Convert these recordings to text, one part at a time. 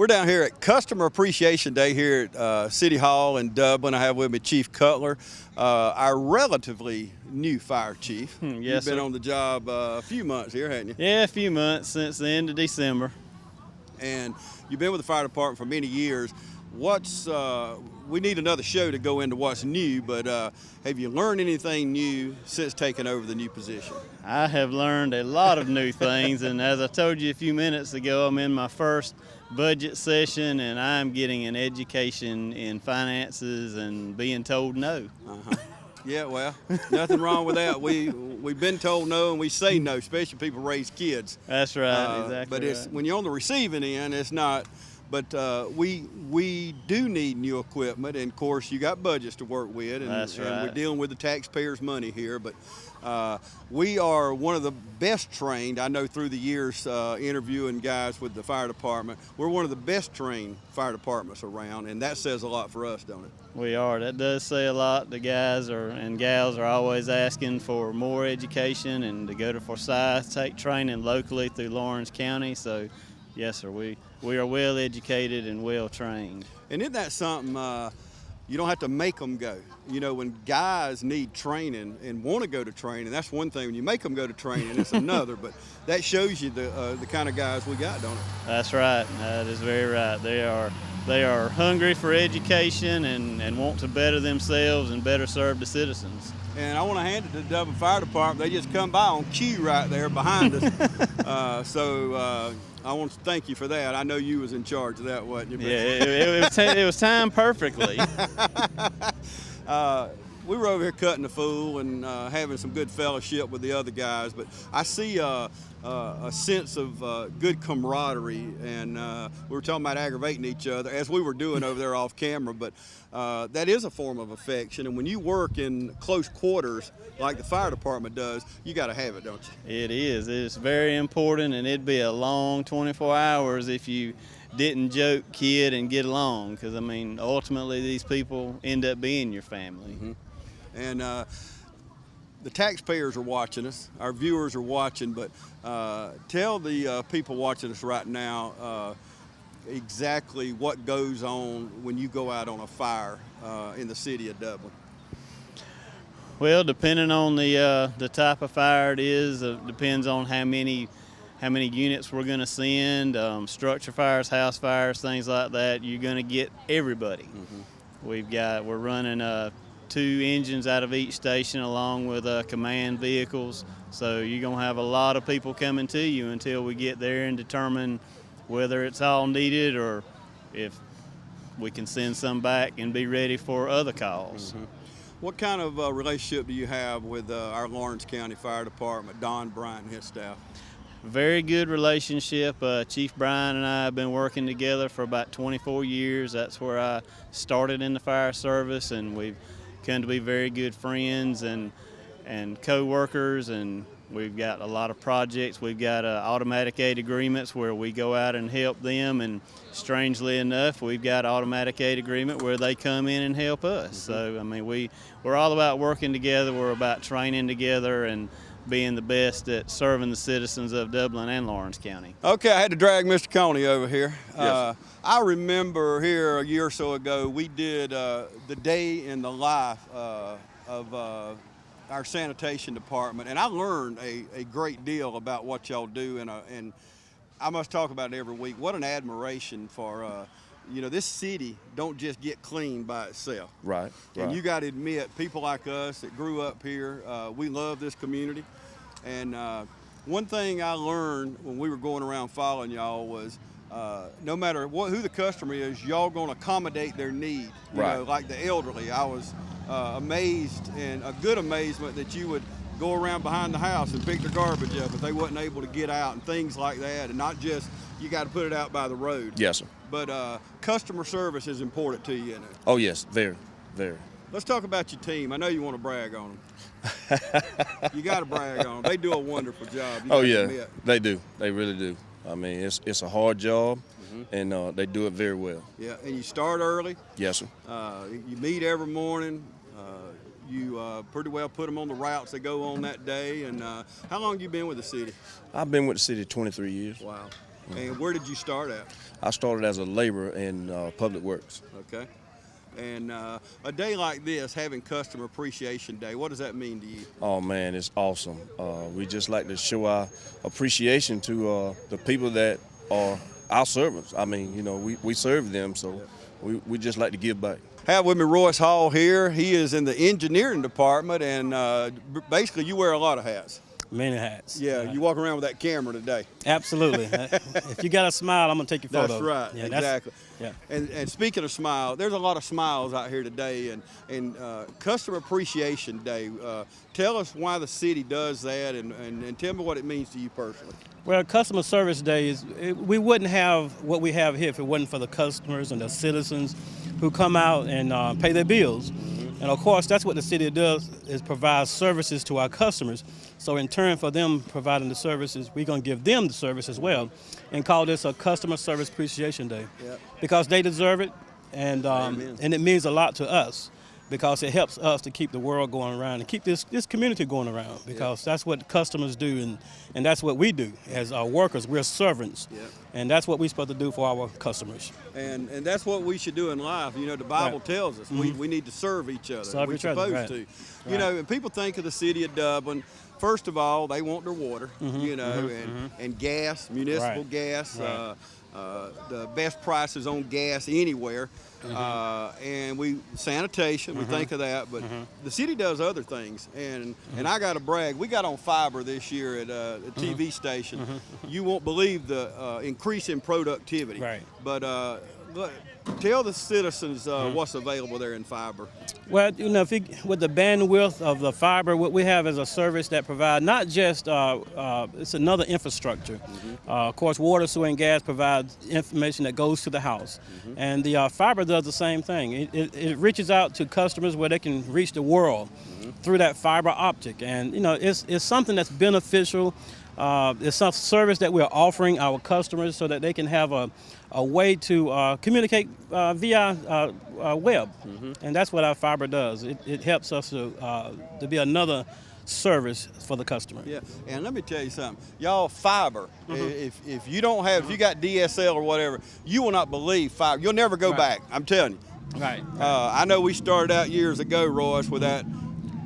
We're down here at Customer Appreciation Day here at City Hall in Dublin. I have with me Chief Cutler, our relatively new fire chief. Yes, You've been sir. on the job a few months here, haven't you? Yeah, a few months since the end of December. And you've been with the fire department for many years. We need another show to go into what's new, but have you learned anything new since taking over the new position? I have learned a lot of new things, and as I told you a few minutes ago, I'm in my first budget session, and I'm getting an education in finances and being told no. Yeah, well, nothing wrong with that. We've been told no, and we say no, especially people raise kids. That's right, exactly. But it's when you're on the receiving end, it's not. But we do need new equipment, and of course you got budgets to work with, and, That's right. and we're dealing with the taxpayers' money here. But we are one of the best trained. I know through the years interviewing guys with the fire department, we're one of the best trained fire departments around, and that says a lot for us, don't it? We are. That does say a lot. The guys and gals are always asking for more education and to go to Forsyth, take training locally through Lawrence County. So, yes, sir, we are well educated and well trained. And isn't that something you don't have to make them go? You know, when guys need training and want to go to training, that's one thing. When you make them go to training, it's another. But that shows you the kind of guys we got, don't it? That's right. That is very right. They are hungry for education and want to better themselves and better serve the citizens. And I want to hand it to the Dublin Fire Department. They just come by on cue right there behind us. So I want to thank you for that. I know you was in charge of that, wasn't you? Yeah, it was timed perfectly. We were over here cutting the fool and having some good fellowship with the other guys, but I see a sense of good camaraderie, and we were talking about aggravating each other as we were doing over there off camera, but that is a form of affection, and when you work in close quarters like the fire department does, you got to have it, don't you? It is. It's very important, and it'd be a long 24 hours if you didn't joke, kid, and get along, because, I mean, ultimately these people end up being your family. Mm-hmm. And the taxpayers are watching us, our viewers are watching, but tell the people watching us right now exactly what goes on when you go out on a fire in the city of Dublin. Well, depending on the type of fire it is, depends on how many units we're going to send, structure fires, house fires, things like that. You're going to get everybody. Mm-hmm. We're running 2 engines out of each station along with command vehicles. So you're going to have a lot of people coming to you until we get there and determine whether it's all needed or if we can send some back and be ready for other calls. Mm-hmm. What kind of relationship do you have with our Lawrence County Fire Department, Don Bryant and his staff? Very good relationship. Chief Brian and I have been working together for about 24 years. That's where I started in the fire service, and we've come to be very good friends and co-workers, and we've got a lot of projects. We've got automatic aid agreements where we go out and help them, and strangely enough, we've got automatic aid agreement where they come in and help us. Mm-hmm. So, I mean, we're all about working together. We're about training together and being the best at serving the citizens of Dublin and Lawrence County. Okay, I had to drag Mr. Coney over here. Yes. I remember here a year or so ago, we did the day in the life of our sanitation department, and I learned a great deal about what y'all do, and I must talk about it every week. What an admiration for, this city don't just get clean by itself. Right. And you got to admit, people like us that grew up here, we love this community. And one thing I learned when we were going around following y'all was no matter who the customer is, y'all going to accommodate their need. You know, like the elderly. I was amazed, and a good amazement, that you would go around behind the house and pick the garbage up if they wasn't able to get out and things like that, and not just you got to put it out by the road. Yes, sir. But customer service is important to you, isn't it? Oh, yes, very, very. Let's talk about your team. I know you want to brag on them. You got to brag on them. They do a wonderful job. Oh, yeah, they do. They really do. I mean, it's a hard job, and they do it very well. Yeah, and you start early. Yes, sir. You meet every morning. You pretty well put them on the routes they go on that day. And how long you been with the city? I've been with the city 23 years. Wow. And where did you start at? I started as a laborer in public works. Okay. And a day like this, having Customer Appreciation Day, what does that mean to you? Oh man, it's awesome. We just like to show our appreciation to the people that are our servants. I mean, you know, we serve them, so we just like to give back. Have with me Royce Hall here. He is in the engineering department, and basically you wear a lot of hats. Many hats. Yeah, you walk around with that camera today. Absolutely. If you got a smile, I'm going to take your photo. That's right, Yeah, exactly. Yeah. And speaking of smile, there's a lot of smiles out here today, and Customer Appreciation Day. Tell us why the city does that, and tell me what it means to you personally. Well, Customer Service Day we wouldn't have what we have here if it wasn't for the customers and the citizens who come out and pay their bills. And of course, that's what the city does, is provide services to our customers. So in turn for them providing the services, we're going to give them the service as well and call this a Customer Service Appreciation Day. Yep. Because they deserve it, and it means a lot to us, because it helps us to keep the world going around and keep this community going around, because that's what customers do, and that's what we do as our workers. We're servants, and that's what we're supposed to do for our customers. And that's what we should do in life. You know, the Bible tells us we need to serve each other. Serve We're each other, supposed to. You know, and people think of the city of Dublin, first of all, they want their water, you know, and gas, municipal gas, the best prices on gas anywhere. And sanitation, we think of that, but the city does other things, and I got to brag, we got on fiber this year at a TV station. You won't believe the increase in productivity. Right. But tell the citizens what's available there in fiber. Well, you know, with the bandwidth of the fiber, what we have is a service that provides not just, it's another infrastructure. Of course, water, sewer, and gas provides information that goes to the house. And the fiber does the same thing. It reaches out to customers where they can reach the world through that fiber optic. And, you know, it's something that's beneficial. It's a service that we're offering our customers so that they can have a way to communicate via web, and that's what our fiber does. It helps us to be another service for the customer. Yeah, and let me tell you something, y'all. Fiber. If you don't have, if you got DSL or whatever, you will not believe fiber. You'll never go back. I'm telling you. Right. I know we started out years ago, Royce, with that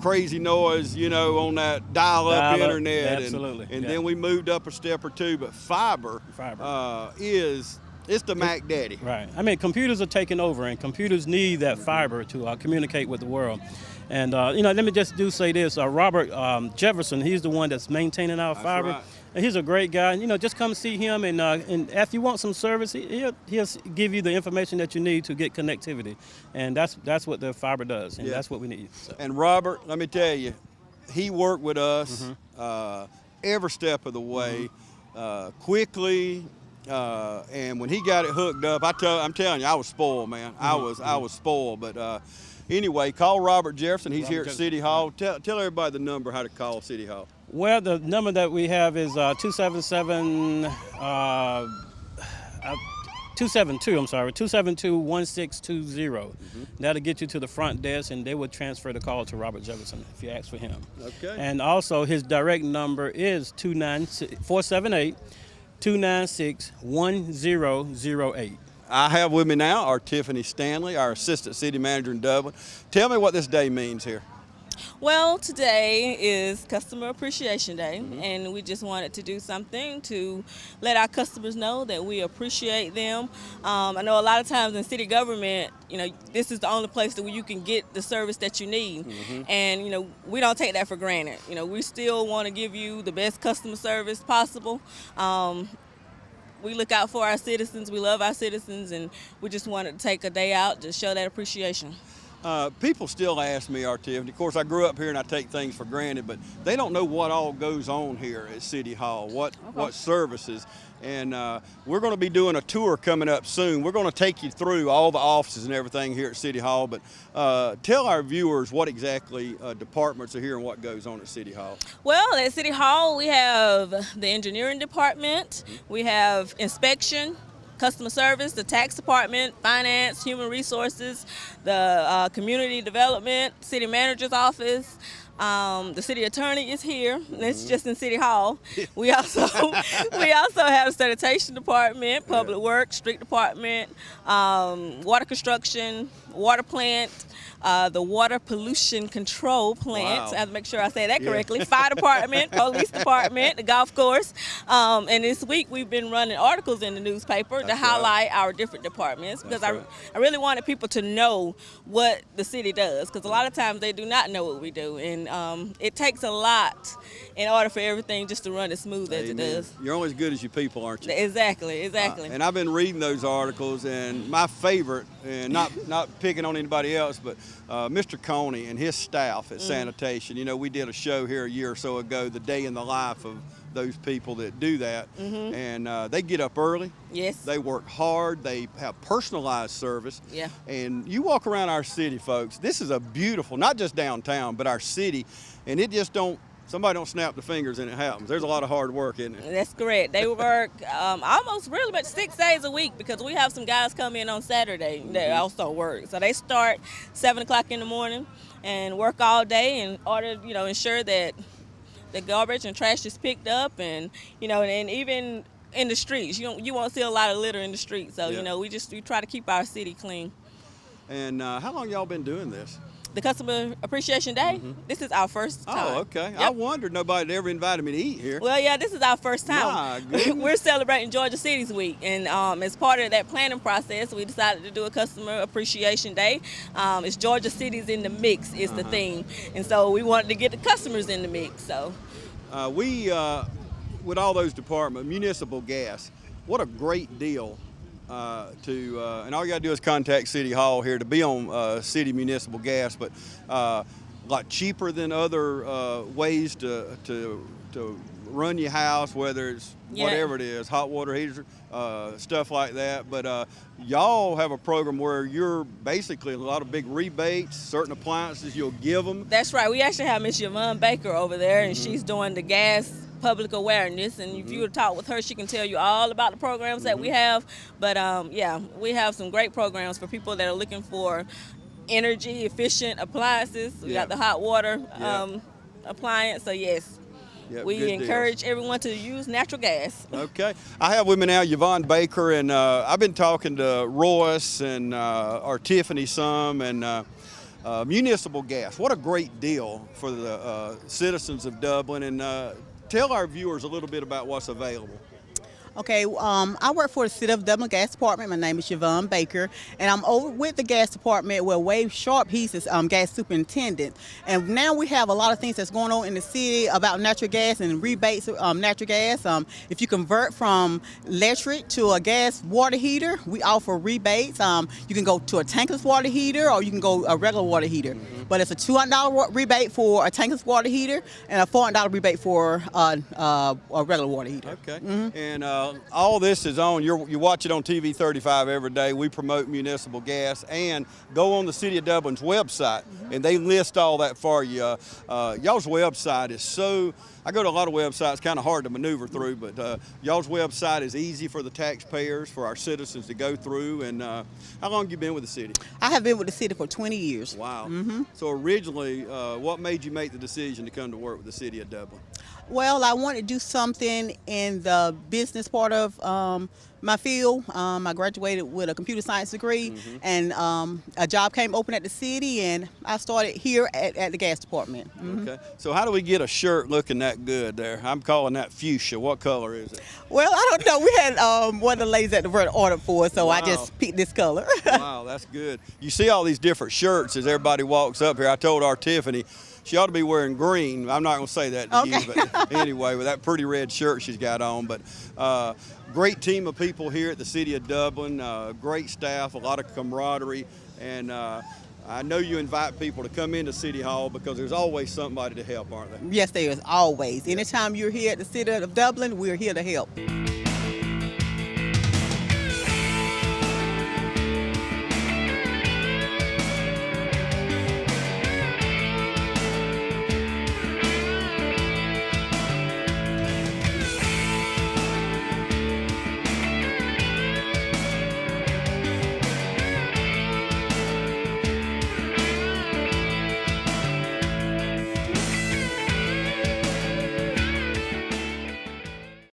crazy noise, you know, on that dial-up internet, absolutely. and then we moved up a step or two. But fiber. It's the Mac Daddy. Right. I mean, computers are taking over, and computers need that fiber to communicate with the world. And, you know, let me just say this. Robert Jefferson, he's the one that's maintaining our fiber. Right. And he's a great guy. You know, just come see him, and if you want some service, he'll give you the information that you need to get connectivity. And that's what the fiber does, and that's what we need. So. And Robert, let me tell you, he worked with us every step of the way, quickly. And when he got it hooked up, I'm telling you, I was spoiled, man. I was spoiled. But anyway, call Robert Jefferson. He's here at City Hall. Tell everybody the number how to call City Hall. Well, the number that we have is 272-1620. That'll get you to the front desk, and they will transfer the call to Robert Jefferson if you ask for him. Okay. And also his direct number is 478-296-1008. I have with me now our Tiffany Stanley, our Assistant City Manager in Dublin. Tell me what this day means here. Well, today is Customer Appreciation Day, and we just wanted to do something to let our customers know that we appreciate them. I know a lot of times in city government, you know, this is the only place where you can get the service that you need, and you know, we don't take that for granted. You know, we still want to give you the best customer service possible. We look out for our citizens, we love our citizens, and we just wanted to take a day out to show that appreciation. People still ask me, Tiffany, of course I grew up here and I take things for granted, but they don't know what all goes on here at City Hall, what services. And we're going to be doing a tour coming up soon. We're going to take you through all the offices and everything here at City Hall, but tell our viewers what exactly departments are here and what goes on at City Hall. Well, at City Hall we have the engineering department, we have inspection, customer service, the tax department, finance, human resources, the community development, city manager's office, The city attorney is here. It's just in City Hall. We also have sanitation department, public works, street department, water construction, water plant, the water pollution control plant. Wow. I have to make sure I say that correctly. Fire department, police department, the golf course. And this week we've been running articles in the newspaper to highlight our different departments because I really wanted people to know what the city does because a lot of times they do not know what we do. And it takes a lot in order for everything just to run as smooth as it does. You're only as good as your people, aren't you? Exactly. And I've been reading those articles, and my favorite, and not picking on anybody else, but Mr. Coney and his staff at sanitation. You know, we did a show here a year or so ago, the day in the life of those people that do that, and they get up early. Yes. They work hard. They have personalized service. Yeah. And you walk around our city, folks. This is a beautiful, not just downtown, but our city, and it just somebody don't snap the fingers and it happens. There's a lot of hard work in it. That's correct. They work almost really much 6 days a week because we have some guys come in on Saturday that also work. So they start 7 o'clock in the morning and work all day in order, ensure that the garbage and trash is picked up and even in the streets. You won't see a lot of litter in the streets. So, we try to keep our city clean. And how long y'all been doing this? The Customer Appreciation Day, this is our first time. Oh, okay. Yep. I wondered nobody ever invited me to eat here. Well, yeah, this is our first time. My goodness. We're celebrating Georgia Cities Week, and as part of that planning process, we decided to do a Customer Appreciation Day. It's Georgia Cities in the Mix is the theme, and so we wanted to get the customers in the mix. So, with all those departments, municipal gas, what a great deal. And all you got to do is contact City Hall here to be on city municipal gas, but a lot cheaper than other ways to run your house, whether it's whatever it is, hot water heaters, stuff like that. But y'all have a program where you're basically a lot of big rebates, certain appliances you'll give them. That's right. We actually have Miss Yvonne Baker over there, and she's doing the gas public awareness, and if you would talk with her, she can tell you all about the programs that we have. But we have some great programs for people that are looking for energy efficient appliances. We got the hot water appliance. So yes, we encourage everyone to use natural gas. Okay, I have with me now Yvonne Baker, and I've been talking to Royce and or Tiffany some, and municipal gas. What a great deal for the citizens of Dublin, and tell our viewers a little bit about what's available. Okay, I work for the City of Dublin Gas Department. My name is Yvonne Baker, and I'm over with the gas department where Wade Sharp, he's the gas superintendent. And now we have a lot of things that's going on in the city about natural gas and rebates natural gas. If you convert from electric to a gas water heater, we offer rebates. You can go to a tankless water heater or you can go a regular water heater. But it's a $200 rebate for a tankless water heater and a $400 rebate for a regular water heater. Okay, and all this is on, you watch it on TV 35 every day. We promote municipal gas, and go on the City of Dublin's website, and they list all that for you. Y'all's website is so, I go to a lot of websites, kind of hard to maneuver through, but y'all's website is easy for the taxpayers, for our citizens to go through. And how long have you been with the city? I have been with the city for 20 years. Wow. So originally, what made you make the decision to come to work with the City of Dublin? Well, I wanted to do something in the business part of my field. I graduated with a computer science degree, and a job came open at the city, and I started here at the gas department. Okay. So how do we get a shirt looking that good there? I'm calling that fuchsia. What color is it? Well, I don't know. We had one of the ladies at the work ordered for us, so I just picked this color. Wow, that's good. You see all these different shirts as everybody walks up here. I told our Tiffany, she ought to be wearing green. I'm not going to say that to you, but anyway, with that pretty red shirt she's got on. But great team of people here at the City of Dublin, great staff, a lot of camaraderie, and I know you invite people to come into City Hall because there's always somebody to help, aren't there? Yes, there is always. Anytime you're here at the City of Dublin, we're here to help.